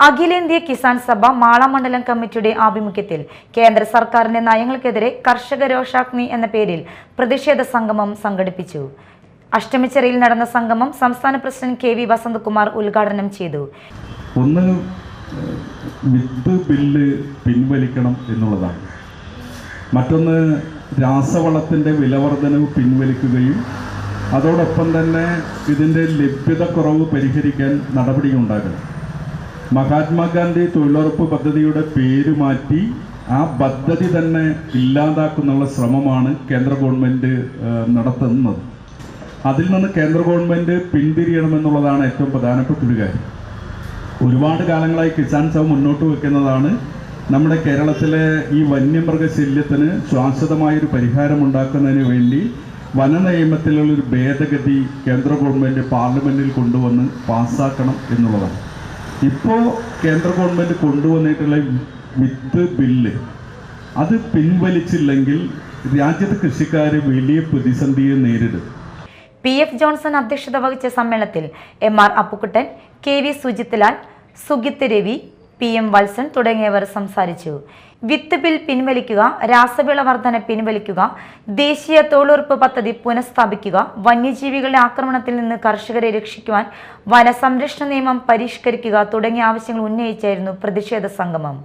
അഖിലേന്ത്യാ കിസാൻ സഭ മാള മണ്ഡലം കമ്മിറ്റിയുടെ ആഭിമുഖ്യത്തിൽ കേന്ദ്ര സർക്കാരിന്റെ നയങ്ങൾക്കെതിരെ കർഷക രോഷാഗ്നി എന്ന പേരിൽ പ്രതിഷേധ സംഗമം സംഘടിപ്പിച്ചു. അഷ്ടമിച്ചിറയിൽ നടന്ന സംഗമം സംസ്ഥാന പ്രസിഡന്റ് കെ വി വസന്തകുമാർ ഉദ്ഘാടനം ചെയ്തു. ഒന്ന് വിത്ത് ബില്ല് പിൻവലിക്കണം എന്നുള്ളതാണ്. മറ്റൊന്ന് രാസവളത്തിൻ്റെ വിലവർധനവ് പിൻവലിക്കുകയും അതോടൊപ്പം തന്നെ ഇതിൻ്റെ ലഭ്യതക്കുറവ് പരിഹരിക്കാൻ നടപടിയുണ്ടാകണം. മഹാത്മാഗാന്ധി തൊഴിലുറപ്പ് പദ്ധതിയുടെ പേര് മാറ്റി ആ പദ്ധതി തന്നെ ഇല്ലാതാക്കുന്നുള്ള ശ്രമമാണ് കേന്ദ്ര ഗവൺമെൻറ് നടത്തുന്നത്. അതിൽ നിന്ന് കേന്ദ്ര ഗവൺമെൻറ് പിന്തിരിയണമെന്നുള്ളതാണ് ഏറ്റവും പ്രധാനപ്പെട്ട ഒരു കാര്യം. ഒരുപാട് കാലങ്ങളായി കിസാൻ സഭ മുന്നോട്ട് വയ്ക്കുന്നതാണ് നമ്മുടെ കേരളത്തിലെ ഈ വന്യമൃഗശല്യത്തിന് ശാശ്വതമായൊരു പരിഹാരമുണ്ടാക്കുന്നതിന് വേണ്ടി വനനിയമത്തിലുള്ളൊരു ഭേദഗതി കേന്ദ്ര ഗവൺമെൻറ് പാർലമെൻറ്റിൽ കൊണ്ടുവന്ന് പാസ്സാക്കണം എന്നുള്ളതാണ്. ഇപ്പോൾ കേന്ദ്ര ഗവൺമെൻറ് കൊണ്ടുവന്നിട്ടുള്ള വിത്ത് ബില്ല് അത് പിൻവലിച്ചില്ലെങ്കിൽ രാജ്യത്തെ കൃഷിക്കാർ വലിയ പ്രതിസന്ധിയെ നേരിടും. PF ജോൺസൺ അധ്യക്ഷത വഹിച്ച സമ്മേളനത്തിൽ MR Appukuttan, KV Sujith Lal, സുഗിത് Ravi, PM Valsan തുടങ്ങിയവർ സംസാരിച്ചു. വിത്ത് ബിൽ പിൻവലിക്കുക, രാസവിള വർധന പിൻവലിക്കുക, ദേശീയ തൊഴിലുറപ്പ് പദ്ധതി പുനഃസ്ഥാപിക്കുക, വന്യജീവികളുടെ ആക്രമണത്തിൽ നിന്ന് കർഷകരെ രക്ഷിക്കുവാൻ വനസംരക്ഷണ നിയമം പരിഷ്കരിക്കുക തുടങ്ങിയ ആവശ്യങ്ങൾ ഉന്നയിച്ചായിരുന്നു പ്രതിഷേധ സംഗമം.